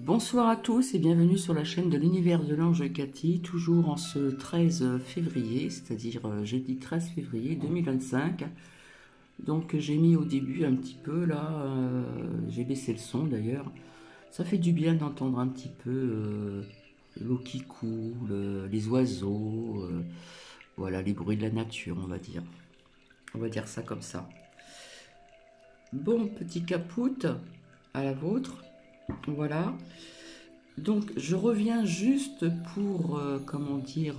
Bonsoir à tous et bienvenue sur la chaîne de l'univers de l'ange Cathy, toujours en ce 13 février, c'est-à-dire jeudi 13 février 2025. Donc j'ai mis au début un petit peu là, j'ai baissé le son d'ailleurs. Ça fait du bien d'entendre un petit peu l'eau qui coule, les oiseaux, voilà les bruits de la nature on va dire. On va dire ça comme ça. Bon, petit capoute, à la vôtre. Voilà. Donc, je reviens juste pour, comment dire,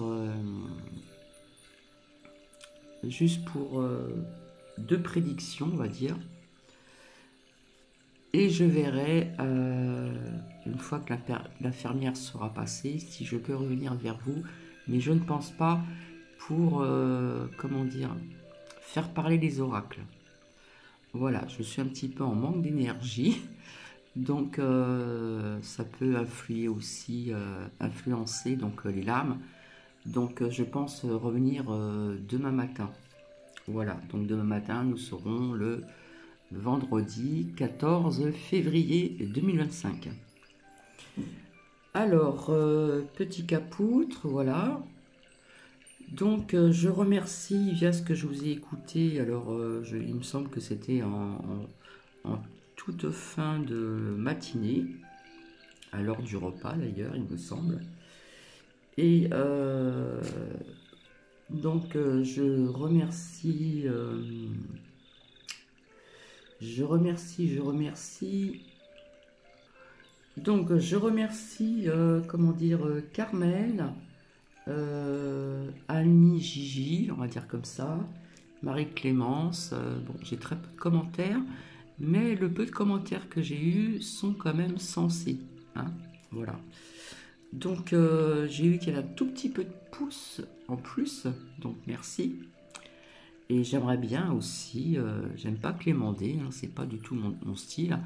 juste pour deux prédictions, on va dire. Et je verrai, une fois que l'infirmière sera passée, si je peux revenir vers vous. Mais je ne pense pas pour, comment dire, faire parler les oracles. Voilà, je suis un petit peu en manque d'énergie. Donc ça peut influencer donc les lames. Donc je pense revenir demain matin. Voilà, donc demain matin nous serons le vendredi 14 février 2025. Alors, petit capoutre, voilà. Donc je remercie via ce que je vous ai écouté. Alors il me semble que c'était en toute fin de matinée, à l'heure du repas d'ailleurs, il me semble. Et donc je remercie, Donc je remercie, comment dire, Carmen, Annie, Gigi, on va dire comme ça, Marie-Clémence. Bon, j'ai très peu de commentaires, mais le peu de commentaires que j'ai eus sont quand même sensés. Hein, voilà. Donc j'ai eu qu'il y avait un tout petit peu de pouces en plus, donc merci. Et j'aimerais bien aussi, j'aime pas clémenter, hein, c'est pas du tout mon style,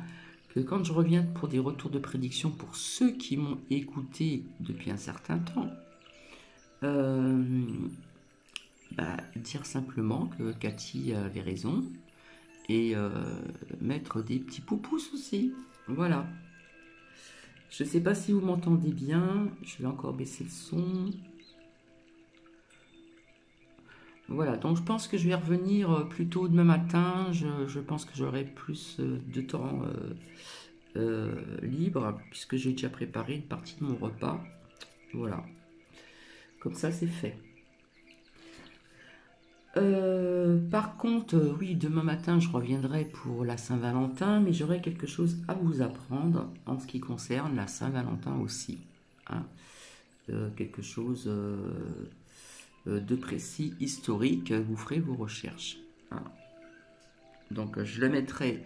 que quand je reviens pour des retours de prédiction pour ceux qui m'ont écouté depuis un certain temps, dire simplement que Cathy avait raison et mettre des petits poupous aussi. Voilà. Je ne sais pas si vous m'entendez bien. Je vais encore baisser le son. Voilà, donc je pense que je vais revenir plus tôt demain matin. Je pense que j'aurai plus de temps libre puisque j'ai déjà préparé une partie de mon repas. Voilà. Comme ça, c'est fait. Par contre, oui, demain matin, je reviendrai pour la Saint-Valentin, mais j'aurai quelque chose à vous apprendre en ce qui concerne la Saint-Valentin aussi. Hein. Quelque chose de précis, historique, vous ferez vos recherches. Hein. Donc, je le mettrai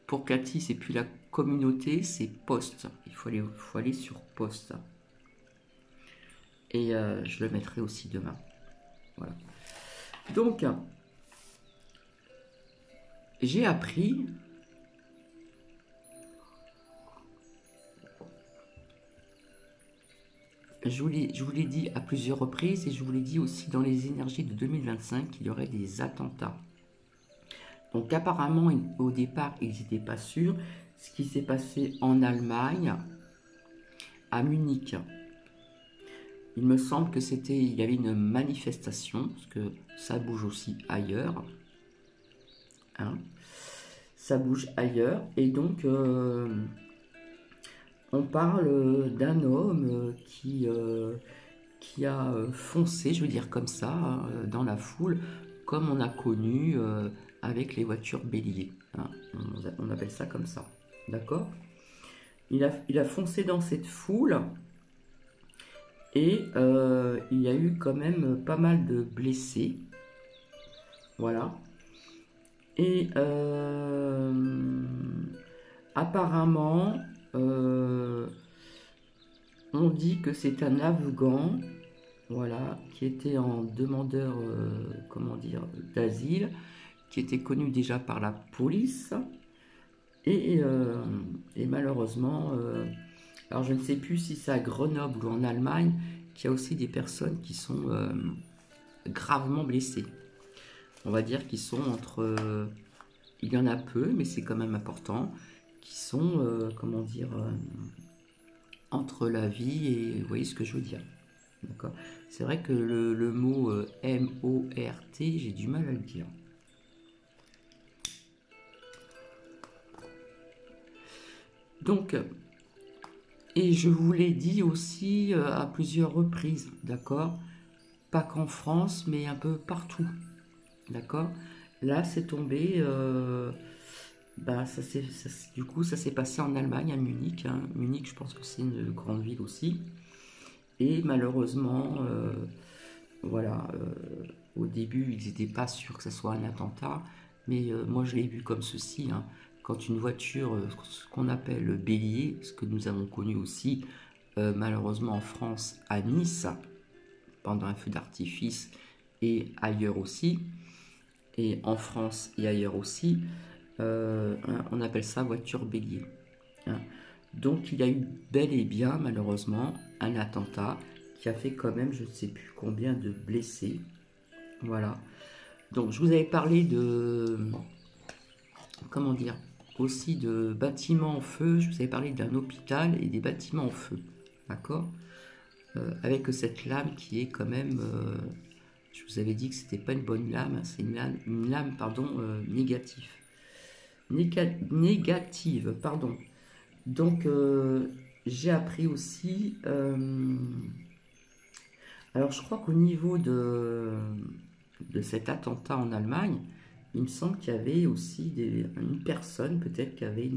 pour Cathy, c'est plus la communauté, c'est post. Il faut aller sur post. Et je le mettrai aussi demain. Voilà. Donc, j'ai appris je vous l'ai dit à plusieurs reprises et je vous l'ai dit aussi dans les énergies de 2025 qu'il y aurait des attentats. Donc apparemment, au départ, ils n'étaient pas sûrs. Ce qui s'est passé en Allemagne, à Munich. Il me semble que il y avait une manifestation, parce que ça bouge aussi ailleurs. Hein, ça bouge ailleurs. Et donc, on parle d'un homme qui a foncé, je veux dire comme ça, hein, dans la foule, comme on a connu avec les voitures béliers. Hein, on appelle ça comme ça. D'accord ? Il a foncé dans cette foule et il y a eu quand même pas mal de blessés. Voilà. Et apparemment, on dit que c'est un Afghan, voilà, qui était en demandeur, comment dire, d'asile, qui était connu déjà par la police. Et malheureusement, alors je ne sais plus si c'est à Grenoble ou en Allemagne, qu'il y a aussi des personnes qui sont gravement blessées. On va dire qu'ils sont entre... il y en a peu, mais c'est quand même important, qui sont, comment dire, entre la vie et vous voyez ce que je veux dire. D'accord. C'est vrai que le mot M-O-R-T, j'ai du mal à le dire. Donc, et je vous l'ai dit aussi à plusieurs reprises, d'accord? Pas qu'en France, mais un peu partout, d'accord? Là, c'est tombé, bah, du coup, ça s'est passé en Allemagne, à Munich, hein. Munich, je pense que c'est une grande ville aussi. Et malheureusement, voilà, au début, ils n'étaient pas sûrs que ce soit un attentat, mais moi, je l'ai vu comme ceci, hein. Quand une voiture, ce qu'on appelle bélier, ce que nous avons connu aussi, malheureusement en France, à Nice, pendant un feu d'artifice, et ailleurs aussi, et en France et ailleurs aussi, hein, on appelle ça voiture bélier, hein. Donc il y a eu bel et bien, malheureusement, un attentat qui a fait quand même, je ne sais plus combien de blessés. Voilà. Donc je vous avais parlé de, comment dire, aussi de bâtiments en feu. Je vous avais parlé d'un hôpital et des bâtiments en feu. D'accord. Avec cette lame qui est quand même, je vous avais dit que c'était pas une bonne lame, c'est une lame pardon, négative. Négative, pardon. Donc, j'ai appris aussi. Alors, je crois qu'au niveau de cet attentat en Allemagne, il me semble qu'il y avait aussi une personne, peut-être, qui avait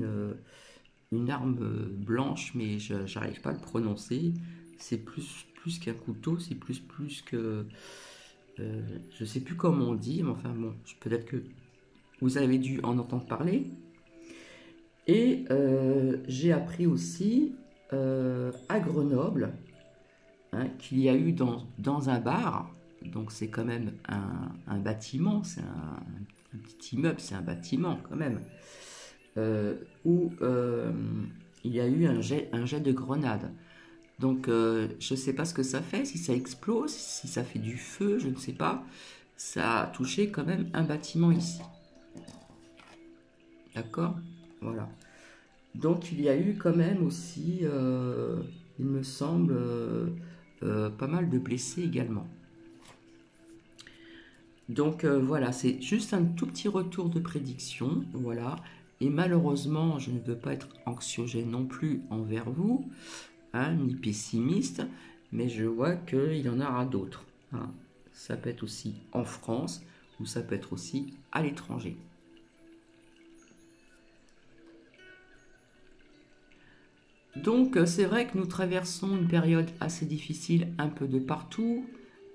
une arme blanche, mais je n'arrive pas à le prononcer. C'est plus qu'un couteau, c'est plus que. Je ne sais plus comment on dit, mais enfin bon, peut-être que vous avez dû en entendre parler. Et j'ai appris aussi à Grenoble, hein, qu'il y a eu dans un bar, donc c'est quand même un bâtiment, c'est un petit immeuble, c'est un bâtiment quand même, où il y a eu un jet de grenade. Donc je ne sais pas ce que ça fait, si ça explose, si ça fait du feu, je ne sais pas. Ça a touché quand même un bâtiment ici. D'accord. Voilà. Donc il y a eu quand même aussi, il me semble, pas mal de blessés également. Donc voilà, c'est juste un tout petit retour de prédiction, voilà. Et malheureusement, je ne veux pas être anxiogène non plus envers vous, hein, ni pessimiste, mais je vois qu'il y en aura d'autres, hein. Ça peut être aussi en France, ou ça peut être aussi à l'étranger. Donc c'est vrai que nous traversons une période assez difficile un peu de partout,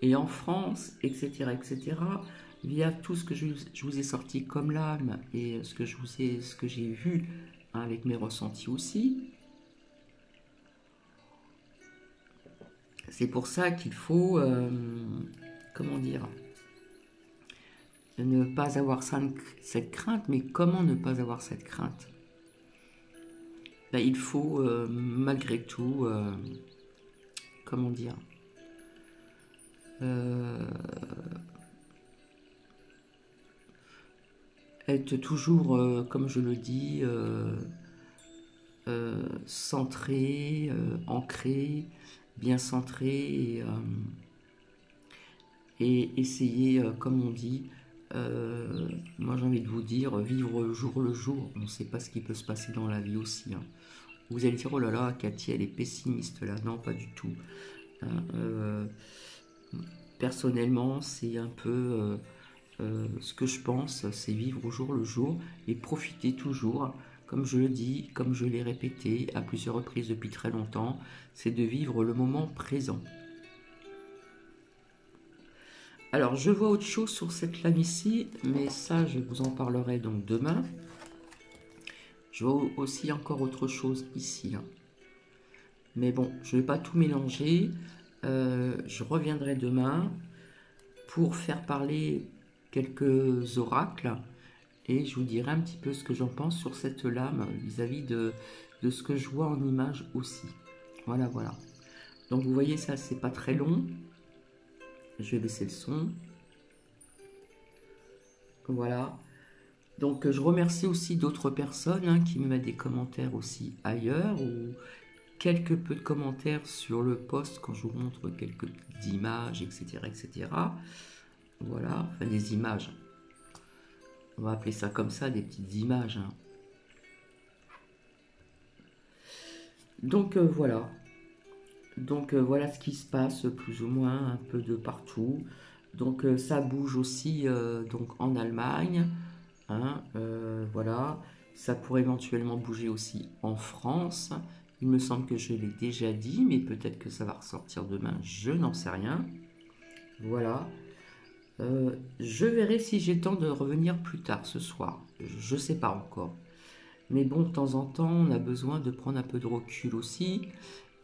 et en France, etc., etc., via tout ce que je vous ai sorti comme lame, et ce que j'ai vu, hein, avec mes ressentis aussi. C'est pour ça qu'il faut, comment dire, ne pas avoir cette crainte, mais comment ne pas avoir cette crainte? Ben, il faut malgré tout, comment dire, euh, être toujours, comme je le dis, centré, ancré, bien centré, et essayer, comme on dit, moi j'ai envie de vous dire, vivre le jour. On ne sait pas ce qui peut se passer dans la vie aussi, hein. Vous allez dire, oh là là, Cathy, elle est pessimiste là. Non, pas du tout, hein. Personnellement, c'est un peu ce que je pense, c'est vivre au jour le jour et profiter toujours, comme je le dis, comme je l'ai répété à plusieurs reprises depuis très longtemps, c'est de vivre le moment présent. Alors, je vois autre chose sur cette lame ici, mais ça, je vous en parlerai donc demain. Je vois aussi encore autre chose ici, hein. Mais bon, je ne vais pas tout mélanger. Je reviendrai demain pour faire parler quelques oracles et je vous dirai un petit peu ce que j'en pense sur cette lame vis-à-vis de ce que je vois en image aussi. Voilà, voilà. Donc vous voyez, ça, c'est pas très long. Je vais baisser le son. Voilà. Donc je remercie aussi d'autres personnes, hein, qui me mettent des commentaires aussi ailleurs ou quelques peu de commentaires sur le post quand je vous montre quelques petites images, etc., etc. Voilà, enfin des images. On va appeler ça comme ça, des petites images. Hein. Donc voilà. Donc voilà ce qui se passe plus ou moins un peu de partout. Donc ça bouge aussi donc en Allemagne. Hein, voilà. Ça pourrait éventuellement bouger aussi en France. Il me semble que je l'ai déjà dit, mais peut-être que ça va ressortir demain. Je n'en sais rien. Voilà. Je verrai si j'ai le temps de revenir plus tard ce soir. Je ne sais pas encore. Mais bon, de temps en temps, on a besoin de prendre un peu de recul aussi.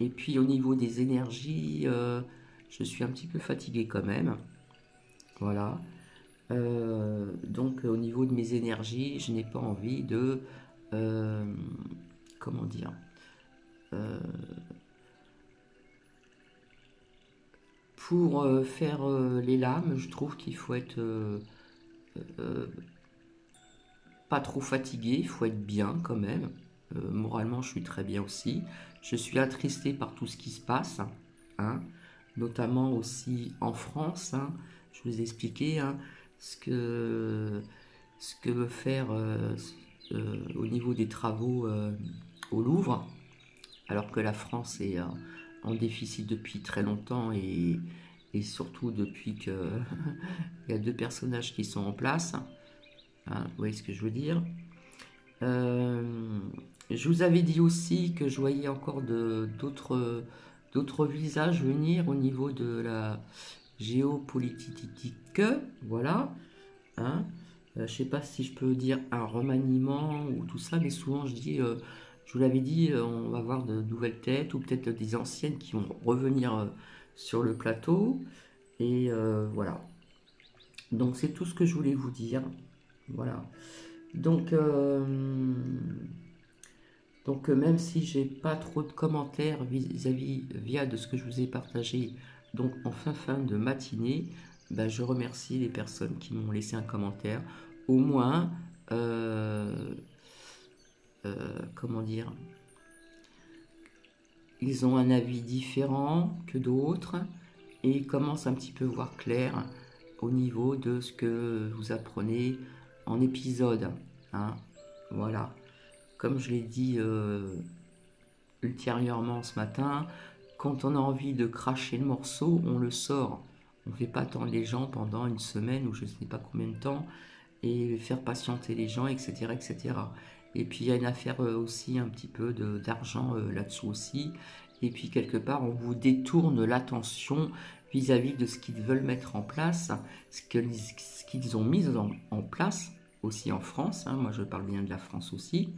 Et puis au niveau des énergies, je suis un petit peu fatigué quand même. Voilà. Donc au niveau de mes énergies, je n'ai pas envie de... comment dire pour faire les lames, je trouve qu'il faut être pas trop fatigué, il faut être bien quand même. Moralement, je suis très bien aussi. Je suis attristé par tout ce qui se passe, hein, notamment aussi en France. Hein. Je vous ai expliqué hein, ce que veut faire au niveau des travaux au Louvre, alors que la France est en déficit depuis très longtemps et surtout depuis qu'il y a deux personnages qui sont en place. Hein, vous voyez ce que je veux dire? Je vous avais dit aussi que je voyais encore d'autres visages venir au niveau de la géopolitique. Voilà. Hein. Je ne sais pas si je peux dire un remaniement ou tout ça, mais souvent je dis, je vous l'avais dit, on va voir de nouvelles têtes ou peut-être des anciennes qui vont revenir sur le plateau. Et voilà. Donc c'est tout ce que je voulais vous dire. Voilà. Donc même si j'ai pas trop de commentaires via de ce que je vous ai partagé, donc en fin de matinée, ben, je remercie les personnes qui m'ont laissé un commentaire. Au moins, comment dire, ils ont un avis différent que d'autres et commencent un petit peu à voir clair au niveau de ce que vous apprenez en épisode. Hein, voilà. Comme je l'ai dit ultérieurement ce matin, quand on a envie de cracher le morceau, on le sort. On ne fait pas attendre les gens pendant une semaine ou je ne sais pas combien de temps et faire patienter les gens, etc. etc. Et puis il y a une affaire aussi un petit peu d'argent là-dessous aussi. Et puis quelque part, on vous détourne l'attention vis-à-vis de ce qu'ils veulent mettre en place, ce qu'ils ont mis en place aussi en France. Hein, moi, je parle bien de la France aussi.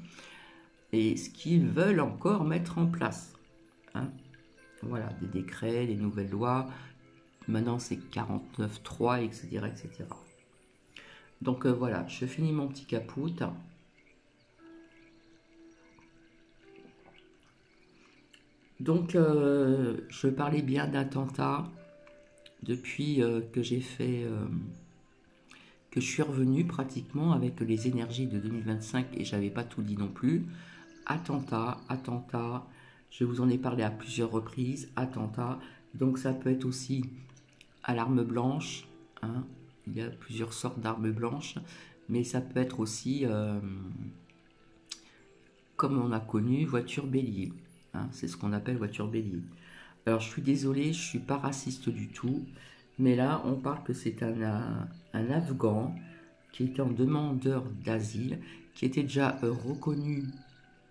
Et ce qu'ils veulent encore mettre en place. Hein. Voilà, des décrets, des nouvelles lois. Maintenant, c'est 49.3, etc., etc. Donc voilà, je finis mon petit capout. Donc, je parlais bien d'attentat depuis que j'ai fait, que je suis revenu pratiquement avec les énergies de 2025 et j'avais pas tout dit non plus. Attentat, je vous en ai parlé à plusieurs reprises, attentat. Donc ça peut être aussi à l'arme blanche, hein. Il y a plusieurs sortes d'armes blanches, mais ça peut être aussi, comme on a connu, voiture bélier. Hein, c'est ce qu'on appelle voiture bélier. Alors je suis désolé, je ne suis pas raciste du tout, mais là on parle que c'est un Afghan qui était en demandeur d'asile, qui était déjà reconnu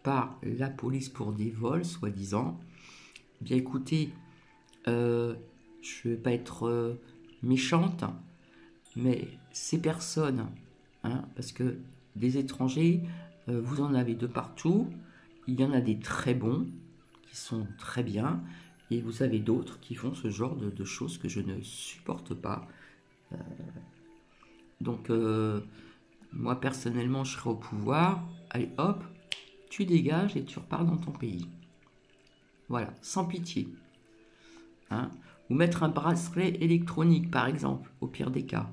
par la police pour des vols, soi-disant. Bien écoutez, je ne vais pas être méchante, mais ces personnes, hein, parce que des étrangers, vous en avez de partout, il y en a des très bons, qui sont très bien, et vous avez d'autres qui font ce genre de choses que je ne supporte pas. Donc, moi personnellement, je serai au pouvoir, allez hop, tu dégages et tu repars dans ton pays. Voilà, sans pitié. Hein. Ou mettre un bracelet électronique, par exemple, au pire des cas,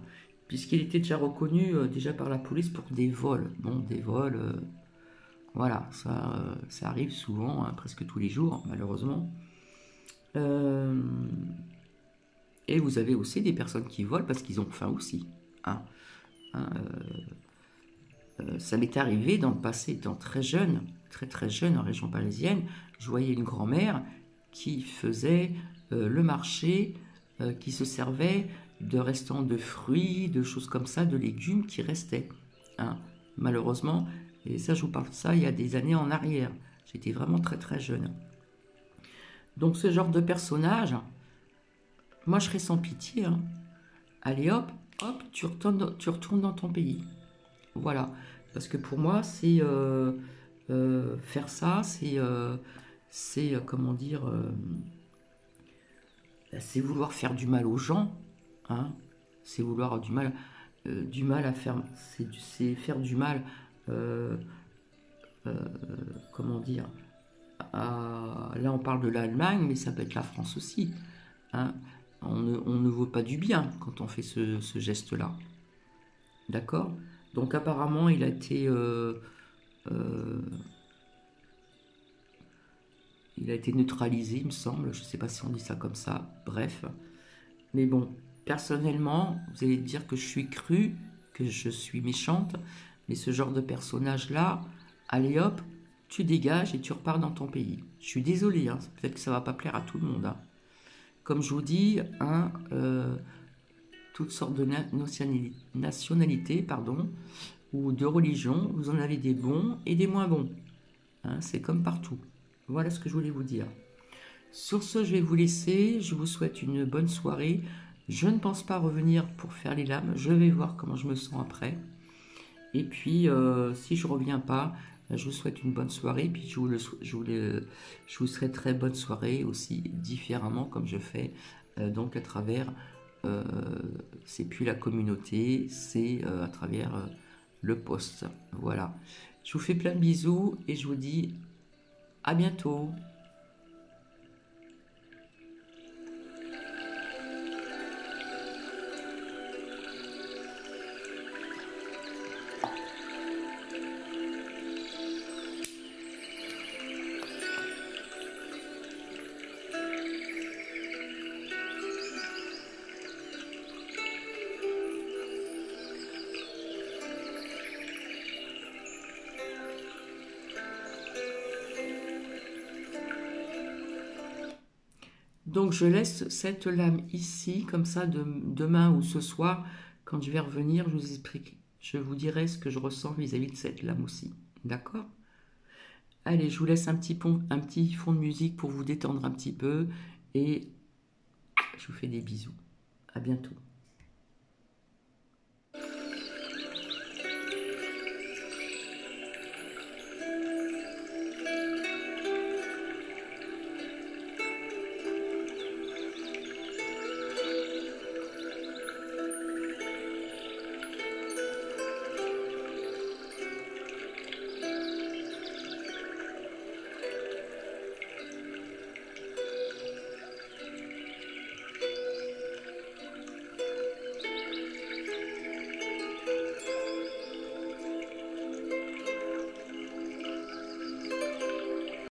puisqu'il était déjà reconnu déjà par la police pour des vols. Bon, des vols, Voilà, ça arrive souvent, hein, presque tous les jours, malheureusement. Euh, et vous avez aussi des personnes qui volent parce qu'ils ont faim aussi. Hein. Hein, ça m'est arrivé dans le passé, étant très jeune, très très jeune en région parisienne, je voyais une grand-mère qui faisait le marché, qui se servait de restants de fruits, de choses comme ça, de légumes qui restaient. Hein. Malheureusement, et ça je vous parle de ça il y a des années en arrière, j'étais vraiment très très jeune. Donc ce genre de personnage, moi je serais sans pitié. Hein. Allez hop, hop, tu retournes dans ton pays. Voilà. Parce que pour moi, c'est faire ça, c'est comment dire, c'est vouloir faire du mal aux gens. Hein. C'est vouloir du mal à faire, c'est faire du mal, euh, comment dire, là on parle de l'Allemagne, mais ça peut être la France aussi. Hein. On ne vaut pas du bien quand on fait ce geste-là. D'accord? Donc apparemment, euh, il a été neutralisé, il me semble. Je ne sais pas si on dit ça comme ça. Bref. Mais bon, personnellement, vous allez dire que je suis crue, que je suis méchante. Mais ce genre de personnage-là, allez hop, tu dégages et tu repars dans ton pays. Je suis désolée, hein, peut-être que ça va pas plaire à tout le monde. Hein. Comme je vous dis, hein, toutes sortes de nationalités, pardon, ou de religions, vous en avez des bons et des moins bons. Hein, c'est comme partout. Voilà ce que je voulais vous dire. Sur ce, je vais vous laisser. Je vous souhaite une bonne soirée. Je ne pense pas revenir pour faire les lames. Je vais voir comment je me sens après. Et puis, si je ne reviens pas, je vous souhaite une bonne soirée. Puis je vous souhaiterai bonne soirée aussi différemment comme je fais. Donc à travers, c'est plus la communauté, c'est à travers le post. Voilà. Je vous fais plein de bisous et je vous dis à bientôt. Donc je laisse cette lame ici, comme ça, demain ou ce soir, quand je vais revenir, je vous explique, je vous dirai ce que je ressens vis-à-vis de cette lame aussi. D'accord? Allez, je vous laisse un petit fond de musique pour vous détendre un petit peu et je vous fais des bisous. À bientôt.